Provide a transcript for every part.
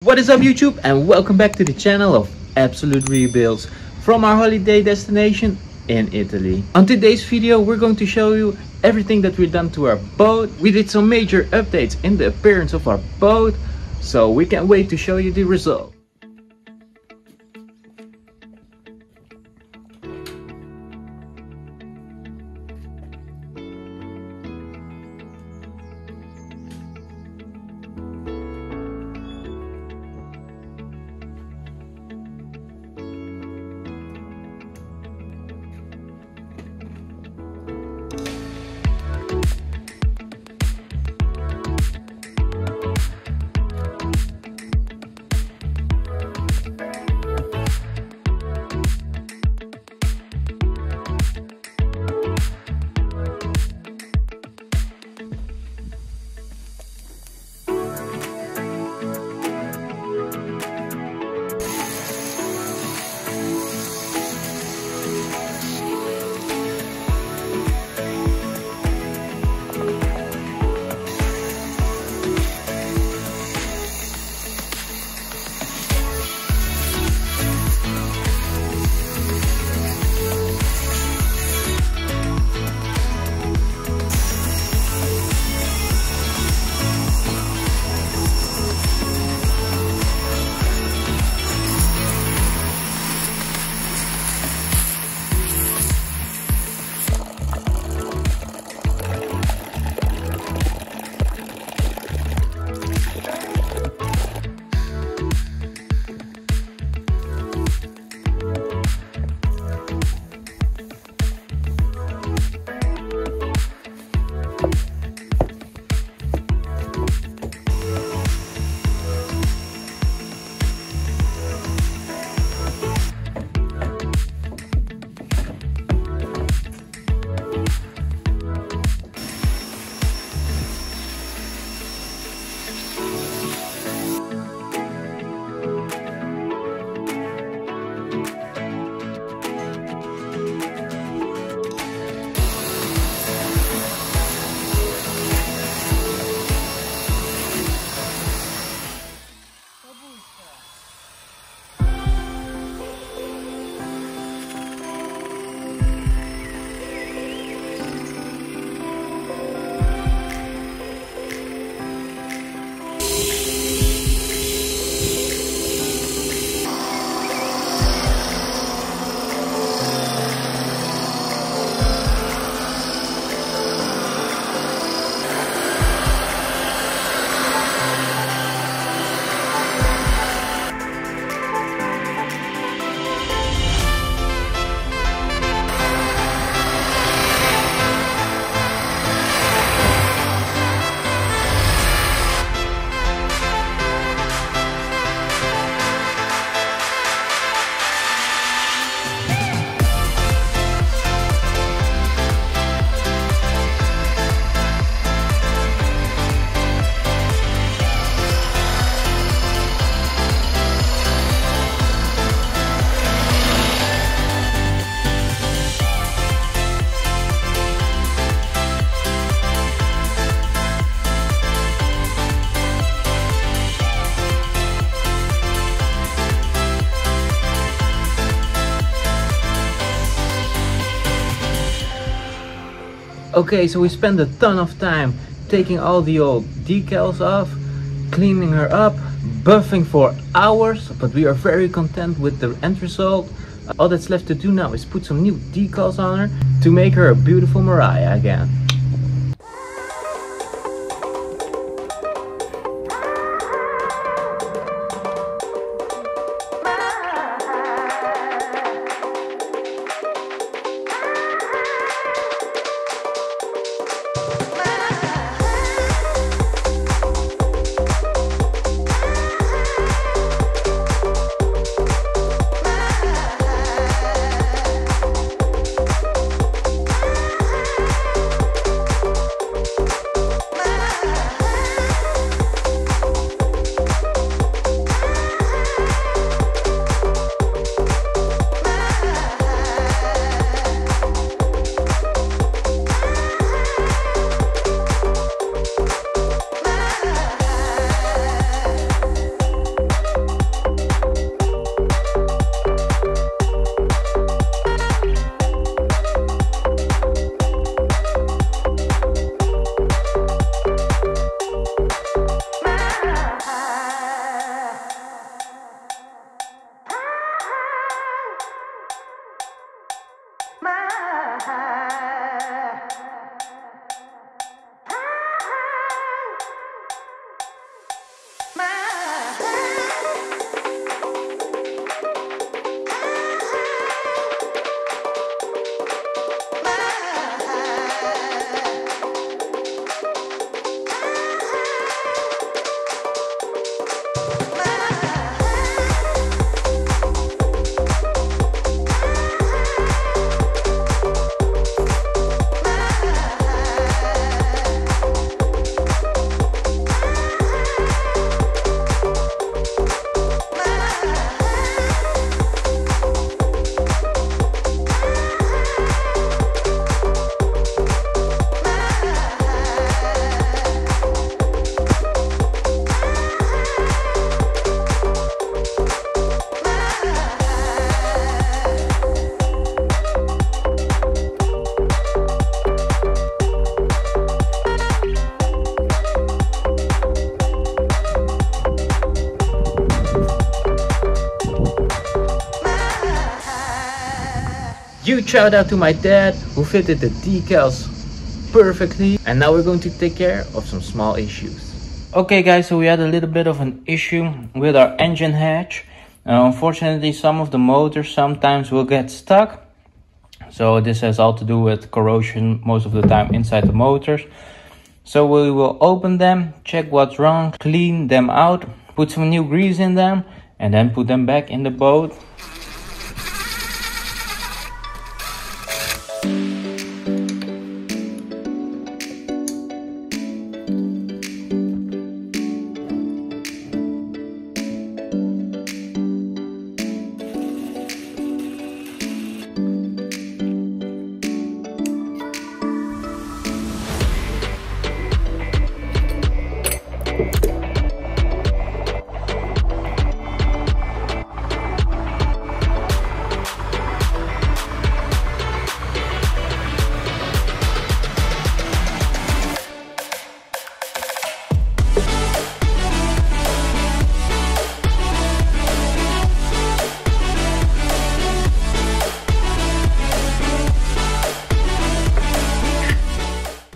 What is up YouTube, and welcome back to the channel of Absolute Rebuilds from our holiday destination in Italy. On today's video we're going to show you everything that we've done to our boat. We did some major updates in the appearance of our boat, so we can't wait to show you the result. Okay, so we spent a ton of time taking all the old decals off, cleaning her up, buffing for hours, but we are very content with the end result. All that's left to do now is put some new decals on her to make her a beautiful Mariah again. Huge shout out to my dad who fitted the decals perfectly. And now we're going to take care of some small issues. Okay guys, so we had a little bit of an issue with our engine hatch. Unfortunately, some of the motors sometimes will get stuck. So this has all to do with corrosion most of the time inside the motors. So we will open them, check what's wrong, clean them out, put some new grease in them, and then put them back in the boat.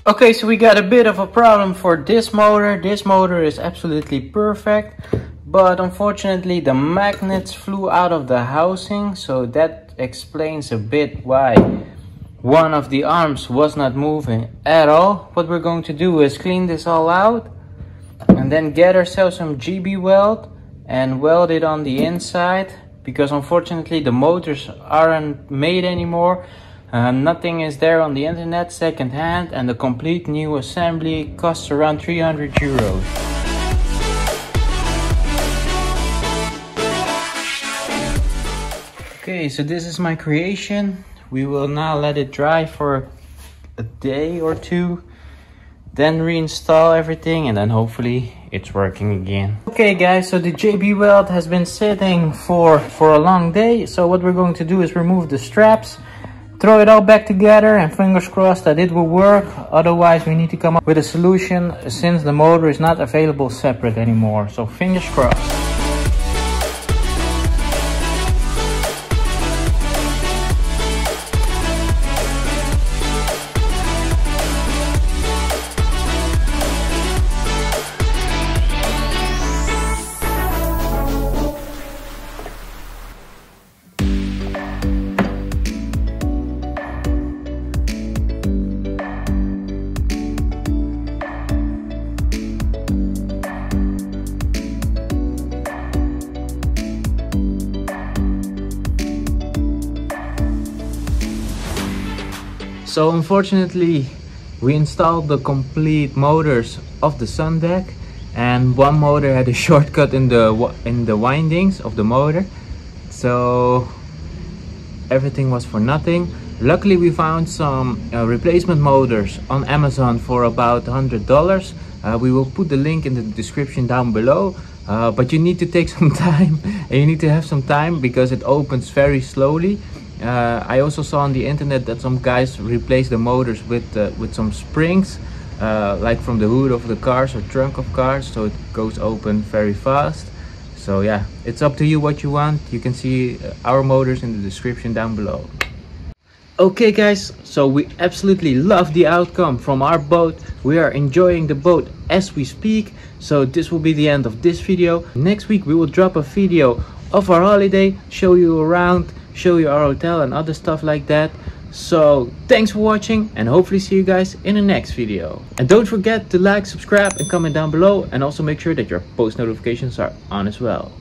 Okay, so we got a bit of a problem for this motor. This motor is absolutely perfect, but unfortunately the magnets flew out of the housing, so that explains a bit why one of the arms was not moving at all. What we're going to do is clean this all out and then get ourselves some GB weld and weld it on the inside, because unfortunately the motors aren't made anymore. Nothing is there on the internet second hand, and the complete new assembly costs around 300 euros. Okay, so this is my creation. We will now let it dry for a day or two, then reinstall everything, and then hopefully it's working again. Okay guys, so the JB weld has been sitting for a long day. So what we're going to do is remove the straps, throw it all back together, and fingers crossed that it will work. Otherwise we need to come up with a solution, since the motor is not available separate anymore. So fingers crossed. So unfortunately we installed the complete motors of the sun deck, and one motor had a shortcut in the windings of the motor, so everything was for nothing. Luckily we found some replacement motors on Amazon for about $100. We will put the link in the description down below, but you need to take some time, and you need to have some time because it opens very slowly. I also saw on the internet that some guys replace the motors with some springs, like from the hood of the cars or trunk of cars, so it goes open very fast. So yeah, it's up to you what you want. You can see our motors in the description down below. Okay guys, so we absolutely love the outcome from our boat. We are enjoying the boat as we speak. So this will be the end of this video. Next week we will drop a video of our holiday, show you around, show you our hotel and other stuff like that. So thanks for watching, and hopefully see you guys in the next video. And don't forget to like, subscribe and comment down below, and also make sure that your post notifications are on as well.